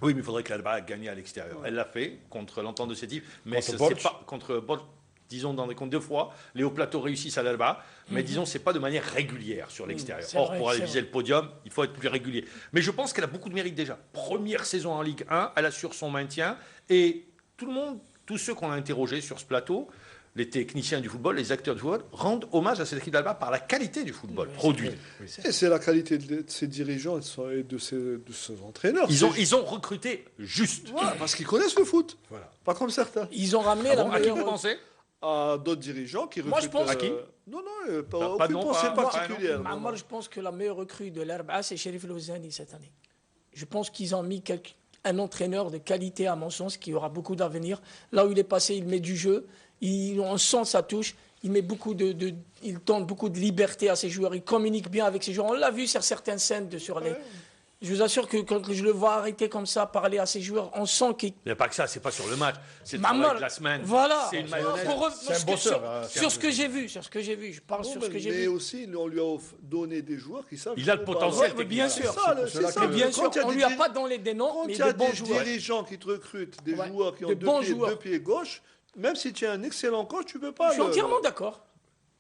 Oui, mais il faudrait que l'Alba gagne à l'extérieur. Elle l'a fait contre l'entente de Sétif, mais Contre c'est Borch. pas contre Borch, disons dans des comptes 2 fois. Les hauts plateaux réussissent à l'Alba, mais disons c'est pas de manière régulière sur l'extérieur. C'est Or, vrai, pour aller c'est viser le podium, il faut être plus régulier. Mais je pense qu'elle a beaucoup de mérite déjà. Première saison en Ligue 1, elle assure son maintien et tout le monde, tous ceux qu'on a interrogés sur ce plateau, les techniciens du football, les acteurs du football, rendent hommage à cette équipe d'Alba par la qualité du football produit. Et c'est la qualité de ses dirigeants et de ses entraîneurs. Ils ont recruté juste. Voilà, parce qu'ils connaissent le foot. Voilà. Pas comme certains. Ils ont ramené Ah la bon, à qui vous meilleure. pensez? À d'autres dirigeants qui Moi, je recrutent. pense- À qui Non, Pas aucune non, pensée pas- particulière. pas- non, non. Moi, je pense que la meilleure recrue de l'Arba, c'est Cherif Louzani cette année. Je pense qu'ils ont mis un entraîneur de qualité, à mon sens, qui aura beaucoup d'avenir. Là où il est passé, il met du jeu. On sent sa touche. Il met il donne beaucoup de liberté à ses joueurs. Il communique bien avec ses joueurs. On l'a vu sur certaines scènes sur les. Je vous assure que quand je le vois arrêter comme ça, parler à ses joueurs, on sent qu'il. Il n'y a pas que ça, c'est pas sur le match, c'est le Maman, travail de la semaine. Voilà. C'est une Non, mayonnaise. C'est un bosseur, hein. Sur ce que j'ai vu, je parle Non, sur ce que j'ai mais vu. aussi, on lui a donné des joueurs qui savent. Il a le jouer au potentiel ballon. Ouais, bien technique. sûr. C'est ça, C'est c'est là ça. que- Et bien sûr, Quand il y a on des lui a dir- pas donné des noms, Quand mais il y a des bons des joueurs. dirigeants qui te recrutent, des Ouais. joueurs qui ont Des bons deux joueurs. pieds gauche, même si tu es un excellent coach, tu peux pas. Je suis entièrement d'accord.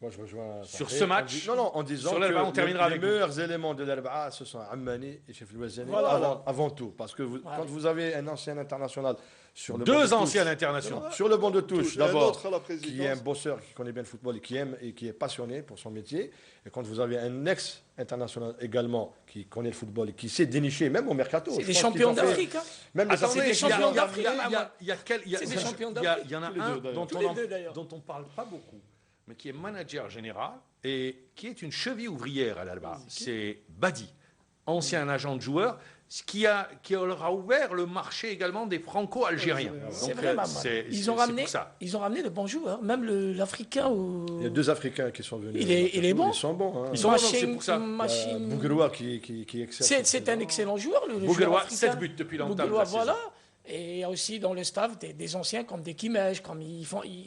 Moi, je rejoins. Sur Et ce match, en disant sur que l'Alba, on terminera les avec vous. meilleurs éléments de l'Alba, ce sont Ammani et Chef Louazani Voilà. avant tout. Parce que Voilà. quand vous avez un ancien international sur le banc deux de anciens touche, internationaux. sur le banc de touche, Et un d'abord, autre à la présidence. qui est un bosseur, qui connaît bien le football et qui aime et qui est passionné pour son métier. Et quand vous avez un ex-international également qui connaît le football et qui sait dénicher, même au mercato. C'est je des pense champions qu'ils ont fait- d'Afrique. hein. Même les Attendez, c'est des il y a- champions il y a- d'Afrique, il y a quel- il y a- C'est des champions il y a- d'Afrique. il y en a Tous les un deux, d'ailleurs. dont Tous on les en- deux, d'ailleurs. dont on parle pas beaucoup, mais qui est manager général et qui est une cheville ouvrière à l'Alba. C'est Badi, ancien agent de joueur, ce qui leur a ouvert le marché également des franco-algériens. C'est Donc, vraiment c'est Ils c'est ont ramené, pour ça. ils ont ramené de bons joueurs, même l'Africain ou. Il y a deux Africains qui sont venus. Il est bon. Ils sont bons. hein. Ils sont bons, c'est pour ça. Bougueroua qui excelle. C'est un excellent joueur, le joueur Bougueroua, africain. 7 buts depuis l'entame de Bougueroua, la saison. voilà. Et il y a aussi dans le staff des anciens comme des Kimesh,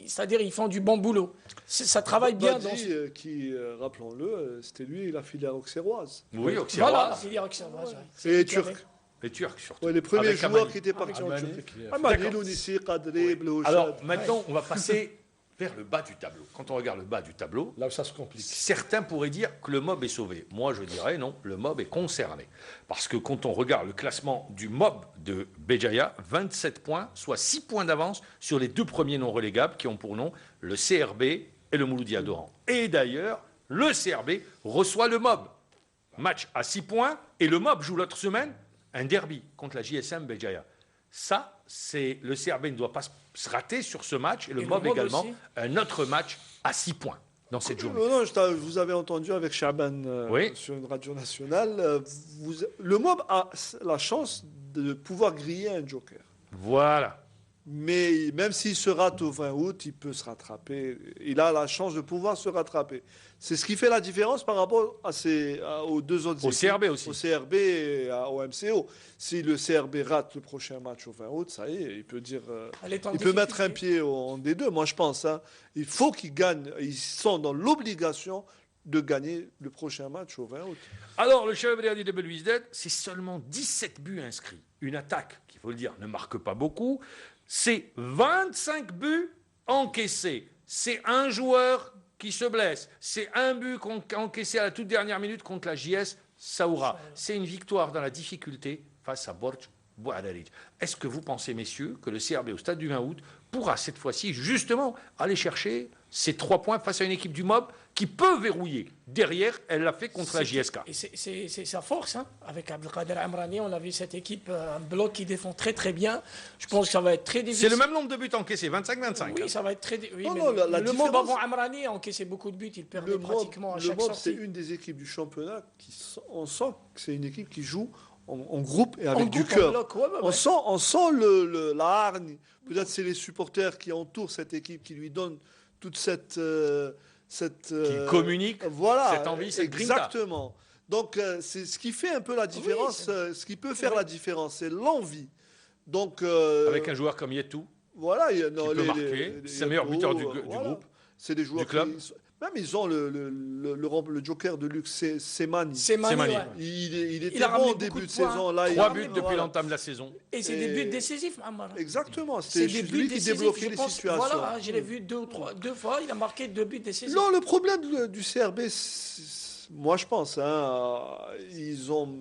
c'est-à-dire ils font du bon boulot. Ça travaille bien. Badi, rappelons-le, c'était lui la filière auxerroise. Oui, Voilà, Auxerrois. la filière auxerroise, ouais. Et C'est turc. Les Turcs, surtout. Ouais, les premiers Avec joueurs Amani. qui étaient partis en Amani, Turquie. qui est- Amani, D'accord. Lounissi, Kadri, Bleuchad. Alors, maintenant, on va passer vers le bas du tableau. Quand on regarde le bas du tableau, Là où ça se complique. certains pourraient dire que le MOB est sauvé. Moi, je dirais non, le MOB est concerné. Parce que quand on regarde le classement du MOB de Béjaïa, 27 points, soit 6 points d'avance sur les deux premiers non relégables qui ont pour nom le CRB et le Mouloudia d'Oran. Et d'ailleurs, le CRB reçoit le MOB. Match à 6 points, et le MOB joue l'autre semaine un derby contre la JSM Béjaïa. Ça, c'est le CRB ne doit pas se rater sur ce match, et le Et le MOB MOB également, aussi. un autre match à 6 points dans cette journée. Non, vous avez entendu avec Chaban Oui. sur une radio nationale. Le MOB a la chance de pouvoir griller un joker. Voilà. Mais même s'il se rate au 20 août, il peut se rattraper. Il a la chance de pouvoir se rattraper. C'est ce qui fait la différence par rapport aux deux autres Au équipes. CRB aussi. Au CRB et au MCO. Si le CRB rate le prochain match au 20 août, ça y est, il peut dire... Elle est en il peut mettre un difficulté. pied en des deux, moi je pense. Hein. Il faut qu'ils gagnent. Ils sont dans l'obligation de gagner le prochain match au 20 août. Alors, le Chevalier de Belouizdad, c'est seulement 17 buts inscrits. Une attaque, qu'il faut le dire, ne marque pas beaucoup. C'est 25 buts encaissés. C'est un joueur qui se blesse. C'est un but encaissé à la toute dernière minute contre la JS Saoura. C'est une victoire dans la difficulté face à Borj Bouararij. Est-ce que vous pensez, messieurs, que le CRB au stade du 20 août pourra cette fois-ci justement aller chercher ces 3 points face à une équipe du MOB qui peut verrouiller? Derrière, elle l'a fait contre la JSK. Et c'est sa force. Hein. Avec Abdelkader Amrani, on a vu cette équipe, un bloc qui défend très très bien. Je pense que ça va être très difficile. C'est le même nombre de buts encaissés, 25-25. Oui, ça va être très oui, Non, mais non, le la le différence- MOB avant Amrani a encaissé beaucoup de buts. Il perdait Le MOB, pratiquement à chaque c'est sortie. une des équipes du championnat on sent que c'est une équipe qui joue en groupe et avec En du groupe, en cœur. bloc, ouais, ouais, On ouais. sent la hargne. Peut-être c'est les supporters qui entourent cette équipe qui lui donnent toute cette Qui communique voilà, cette envie, cette grinta. exactement. Donc c'est ce qui fait un peu la différence, ce qui peut faire la différence, c'est l'envie. Donc avec un joueur comme Yetou. voilà, il y a peut marquer. C'est le meilleur buteur du groupe, C'est des joueurs du club. même ils ont le joker de luxe, c'est Semani. Semani, ouais. Il était a ramené bon au beaucoup début de de points. saison. Là, 3 il- buts depuis voilà. l'entame de la saison. Et c'est des buts décisifs, Ammar. Exactement, C'est c'était des buts lui qui décisifs. débloquait Je les pense, situations. voilà, hein, je l'ai vu deux fois, il a marqué 2 buts décisifs. Non, le problème du CRB, moi je pense, hein, ils ont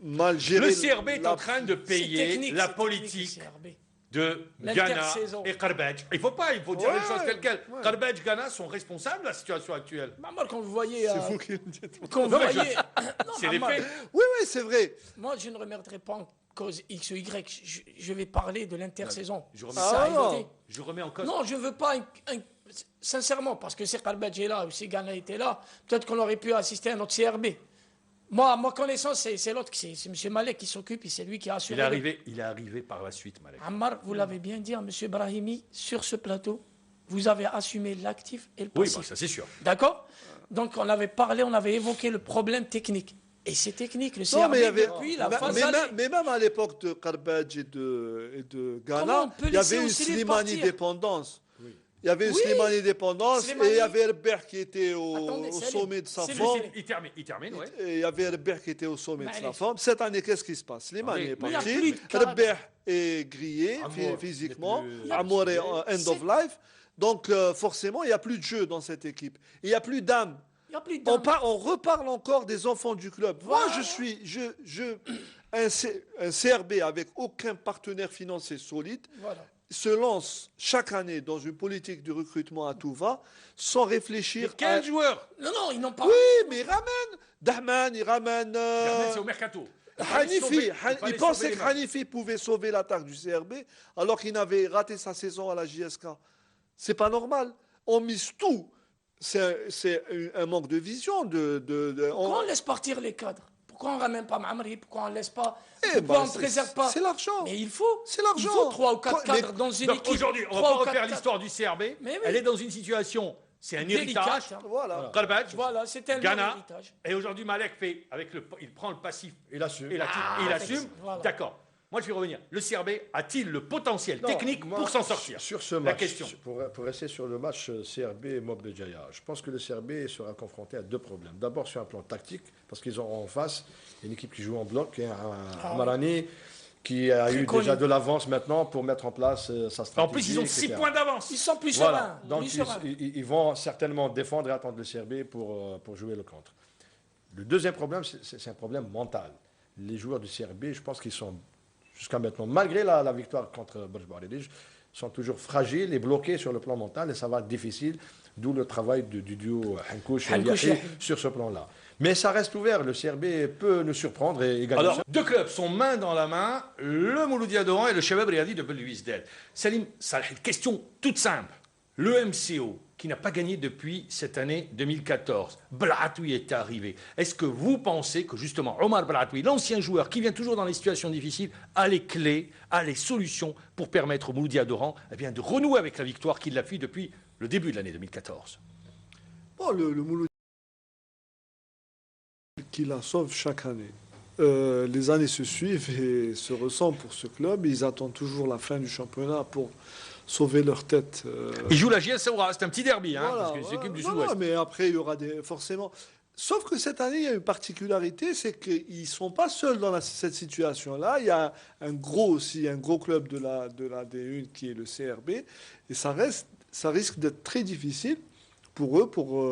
mal géré. Le CRB est la- en train de C'est payer technique, la c'est politique technique, le CRB. de Ghana L'intersaison. et Karbadj. Il faut dire Ouais, les choses telles quelles. ouais. Karbadj, Ghana sont responsables de la situation actuelle. Ammar, quand vous voyez... C'est vous qui le dites. Quand vous Non, mais voyez... Non, C'est les Ammar, faits. Oui, oui, c'est vrai. moi, je ne remettrai pas en cause X ou Y. Je vais parler de l'intersaison. Je remets, Ça a non. été. je remets en cause. Non, je ne veux pas... sincèrement, parce que si Karbadj est là ou si Ghana était là, peut-être qu'on aurait pu assister à notre CRB. Moi, à ma connaissance, c'est l'autre, c'est M. Malek qui s'occupe et c'est lui qui a assuré. Il est arrivé par la suite, Malek. Ammar, vous l'avez bien dit, M. Brahimi, sur ce plateau, vous avez assumé l'actif et le Oui, passif. bah, ça c'est sûr. D'accord? Donc, on avait parlé, on avait évoqué le problème technique. Et c'est technique, le Non, CRB, mais il y avait. depuis la mais, phase mais aller. même, mais même à l'époque de Karbadj et de Comment Ghana, on peut il y laisser avait une Ousseini Slimani partir dépendance. Il y avait une Oui. Slimani dépendance Slimani. et il y avait Herbert qui était Attendez, au c'est sommet de sa c'est- forme. Il termine, ouais. Et il y avait Herbert qui était au sommet de Mais sa allez. forme. Cette année, qu'est-ce qui se passe? Slimani Mais est il y a parti. plus de cadre. Herbert est grillé Amour, physiquement. il est plus- Amour est end C'est- of life. Donc, forcément, il n'y a plus de jeu dans cette équipe. Il n'y a plus d'âme. Il n'y a plus de On reparle encore des enfants du club. Voilà. Moi, un CRB avec aucun partenaire financier solide Voilà. se lance chaque année dans une politique de recrutement à tout va, sans Mais réfléchir quel joueur Non, ils n'ont pas. Oui, mais il ramène Dahman, il ramène C'est au mercato. Hanifi. Il pensait que que Hanifi pouvait sauver l'attaque du CRB alors qu'il avait raté sa saison à la JSK. C'est pas normal. On mise tout. C'est un manque de vision. Pourquoi on laisse partir les cadres? Pourquoi on ne ramène pas Mamri? Pourquoi on ne laisse pas? Eh Pourquoi ben, on ne préserve pas? c'est l'argent. Mais il faut. C'est l'argent. Il faut 3 ou 4 Mais- cadres dans une Donc équipe. aujourd'hui, on va 3 pas ou 4 refaire cadres. l'histoire du CRB. Mais oui. Elle est dans une situation, c'est un Délicate, héritage. hein. Voilà. Karbadj, Voilà, c'est un Ghana. héritage. Et aujourd'hui, Malek fait il prend le passif Il assume. et il Ah, assume. voilà. D'accord. Moi, je vais revenir. Le CRB a-t-il le potentiel technique pour s'en sortir? Sur ce match, pour rester sur le match CRB et Mob Béjaïa, je pense que le CRB sera confronté à deux problèmes. D'abord, sur un plan tactique, parce qu'ils auront en face une équipe qui joue en bloc, et un Marani qui a eu déjà de l'avance maintenant pour mettre en place sa stratégie. En plus, ils ont 6 points d'avance. Ils sont plus voilà. sereins. Donc, ils vont certainement défendre et attendre le CRB pour jouer le contre. Le deuxième problème, c'est un problème mental. Les joueurs du CRB, je pense qu'ils sont, jusqu'à maintenant, malgré la victoire contre Borj Bouarerij, sont toujours fragiles et bloqués sur le plan mental, et ça va être difficile, d'où le travail du duo Hankouch et Yahi sur ce plan-là. Mais ça reste ouvert, le CRB peut nous surprendre et gagner. Alors, deux clubs sont main dans la main, le Mouloudia d'Oran et le Shabab Riyadi de Belouizdad. Salim Salah, question toute simple. Le MCO, qui n'a pas gagné depuis cette année 2014, Blatoui est arrivé. Est-ce que vous pensez que justement Omar Blatoui, l'ancien joueur qui vient toujours dans les situations difficiles, a les clés, a les solutions pour permettre au Mouloudia d'Oran de renouer avec la victoire qui l'a fait depuis le début de l'année 2014? Bon, le Mouloudia qui la sauve chaque année. Les années se suivent et se ressemblent pour ce club. Ils attendent toujours la fin du championnat pour sauver leur tête. Ils jouent la JS Saoura, c'est un petit derby, hein, voilà, parce que c'est l'équipe du non, Sud-Ouest. non, mais après, il y aura forcément... Sauf que cette année, il y a une particularité, c'est qu'ils ne sont pas seuls dans cette situation-là. Il y a un gros club de la D1 qui est le CRB. Et ça risque d'être très difficile pour eux, pour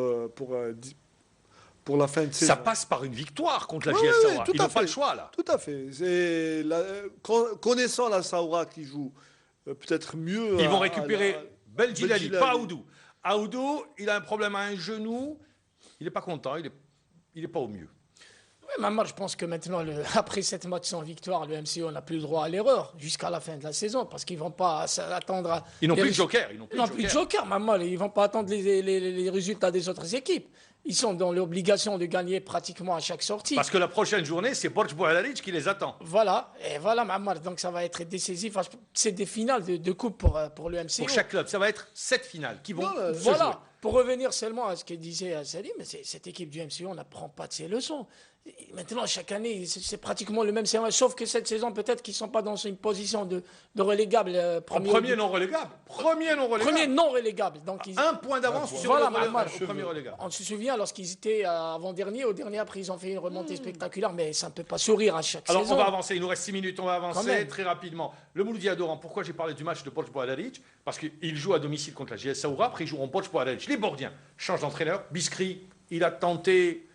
la fin de saison. Ça passe par une victoire contre la JS Saoura. Ils n'ont pas le choix, là. Tout à fait. Connaissant la Saoura qui joue peut-être mieux... Ils vont récupérer Beldjilali, pas Aoudou. Aoudou, il a un problème à un genou. Il n'est pas content, il n'est pas au mieux. Oui, moi, je pense que maintenant, après 7 matchs sans victoire, le MCO n'a plus le droit à l'erreur jusqu'à la fin de la saison, parce qu'ils ne vont pas attendre... Ils n'ont plus de joker. Ils n'ont plus de joker, maman. Ils ne vont pas attendre les résultats des autres équipes. Ils sont dans l'obligation de gagner pratiquement à chaque sortie. Parce que la prochaine journée, c'est Borj Bouarerij qui les attend. Voilà, et voilà, maman. Donc ça va être décisif. C'est des finales de coupe pour le MCO. Pour chaque club, ça va être 7 finales qui vont se voilà. jouer. Pour revenir seulement à ce que disait Salim, cette équipe du MCO n'apprend pas de ses leçons. Et maintenant, chaque année, c'est pratiquement le même scénario, sauf que cette saison, peut-être qu'ils ne sont pas dans une position de relégable. Premier non relégable. Premier non relégable. Donc, un point d'avance sur le premier relégable. On se souvient, lorsqu'ils étaient avant-dernier, au dernier, après, ils ont fait une remontée spectaculaire, mais ça ne peut pas sourire à chaque saison. Alors, on va avancer. Il nous reste 6 minutes. On va avancer très rapidement. Le Mouloudia d'Oran, pourquoi j'ai parlé du match de Borj Bouarerij? Parce qu'il joue à domicile contre la JS Saoura. Après, ils joueront Borj Bouarerij. Les Bordiens changent d'entraîneur. Biskri, il a tenté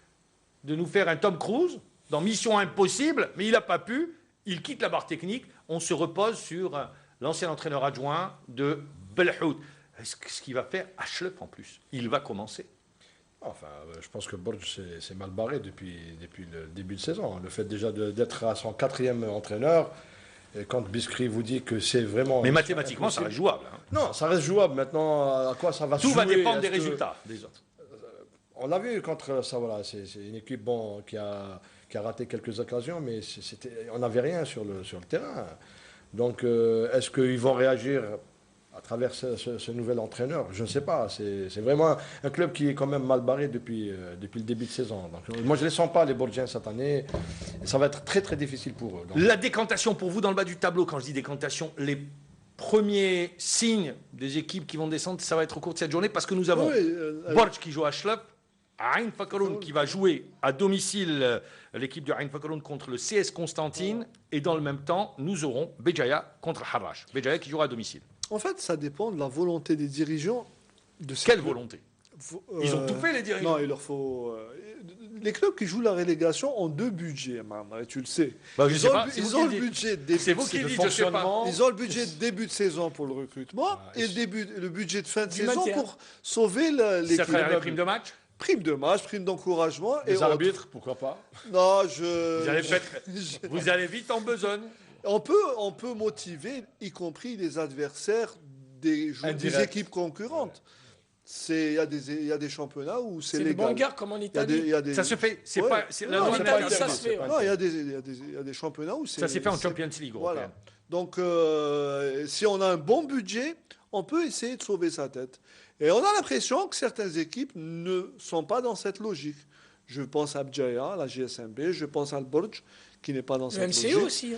de nous faire un Tom Cruise dans Mission Impossible, mais il n'a pas pu. Il quitte la barre technique. On se repose sur l'ancien entraîneur adjoint de Belhout. Est-ce qu'il va faire Achlep en plus? Il va commencer. Enfin, je pense que Borj s'est mal barré depuis le début de saison. Le fait déjà d'être à son 4e entraîneur, et quand Biskri vous dit que c'est vraiment... Mais mathématiquement, ça reste jouable. Hein. Non, ça reste jouable. Maintenant, à quoi ça va se jouer? Tout va dépendre des résultats des autres. On l'a vu contre ça, voilà, c'est une équipe qui a raté quelques occasions, mais on n'avait rien sur le terrain. Donc, est-ce qu'ils vont réagir à travers ce nouvel entraîneur? Je ne sais pas. C'est vraiment un club qui est quand même mal barré depuis le début de saison. Donc, moi, je ne les sens pas, les Borgiens, cette année. Et ça va être très, très difficile pour eux. Donc. La décantation, pour vous, dans le bas du tableau, quand je dis décantation, les premiers signes des équipes qui vont descendre, ça va être au cours de cette journée, parce que nous avons Borj qui joue à Achlep, Ain Fakhroun qui va jouer à domicile l'équipe de Ain Fakhroun contre le CS Constantine, et dans le même temps, nous aurons Béjaïa contre Harrach. Béjaïa qui jouera à domicile. En fait, ça dépend de la volonté des dirigeants. Quelle volonté? Ils ont tout fait, les dirigeants. Non, il leur faut... les clubs qui jouent la relégation ont 2 budgets, tu le sais. Bah, ils ont le budget de c'est vous qui dites, je sais pas. Ils ont le budget de début de saison pour le recrutement et le budget de fin de saison pour sauver l'équipe. C'est à travers les primes de match? Prime de match, prime d'encouragement. Les arbitres, pourquoi pas? Non, vous allez vite en besogne. On peut motiver, y compris les adversaires des équipes concurrentes. Il y a des championnats où c'est légal. C'est le bagarre comme en Italie. Ça se fait. C'est ouais. pas. En Italie, ça se fait. Non, il y a des championnats où c'est. Ça s'est fait en Champions League. Voilà. Donc, si on a un bon budget, on peut essayer de sauver sa tête. Et on a l'impression que certaines équipes ne sont pas dans cette logique. Je pense à Béjaïa, la GSMB, je pense à Borj, qui n'est pas dans cette logique. Le MCO aussi.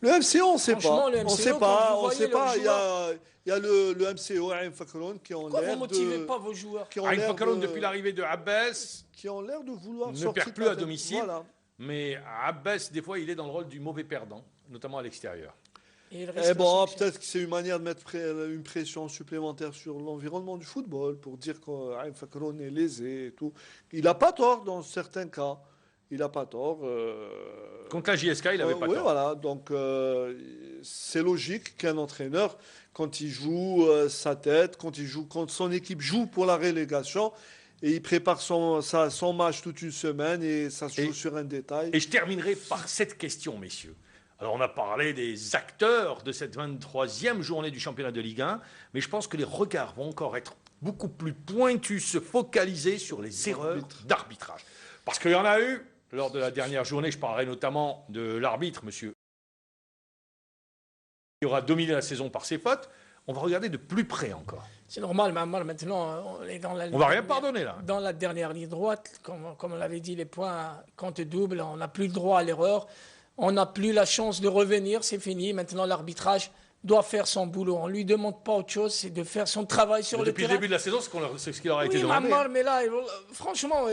Le MCO, on ne sait Franchement, pas. le On MCO, sait quand pas. vous On voyez sait le pas. joueur- Il y a le MCO, Aïm Fakroun, qui ont Pourquoi vous l'air ne motivez de. pas vos joueurs? Qui ont Aïn l'air Fakaloun, de- depuis l'arrivée de Abbas, qui ont l'air de vouloir ne sortir perd de plus la à tête. domicile. Voilà. mais Abbas, des fois, il est dans le rôle du mauvais perdant, notamment à l'extérieur. Et il Eh reste bon, sans- peut-être que c'est une manière de mettre une pression supplémentaire sur l'environnement du football pour dire qu'Aïm Fakroun est lésé et tout. Il n'a pas tort dans certains cas. Il n'a pas tort. Contre la JSK, il n'avait pas oui, tort. voilà. Donc, c'est logique qu'un entraîneur, quand il joue sa tête, quand son équipe joue pour la relégation, et il prépare son match toute une semaine et ça se joue sur un détail. Et je terminerai par cette question, messieurs. Alors, on a parlé des acteurs de cette 23e journée du championnat de Ligue 1, mais je pense que les regards vont encore être beaucoup plus pointus, se focaliser sur les erreurs d'arbitrage. Parce qu'il y en a eu lors de la dernière journée. Je parlerai notamment de l'arbitre, monsieur, qui aura dominé la saison par ses fautes. On va regarder de plus près encore. C'est normal, mais maintenant, on est dans la On va rien pardonner, là. Dans la dernière ligne droite, comme on l'avait dit, les points comptent double, on n'a plus le droit à l'erreur, on n'a plus la chance de revenir, c'est fini. Maintenant, l'arbitrage doit faire son boulot. On ne lui demande pas autre chose, c'est de faire son travail sur Mais le depuis le terrain. début de la saison, c'est ce qui leur a été Oui, demandé. mais là, franchement...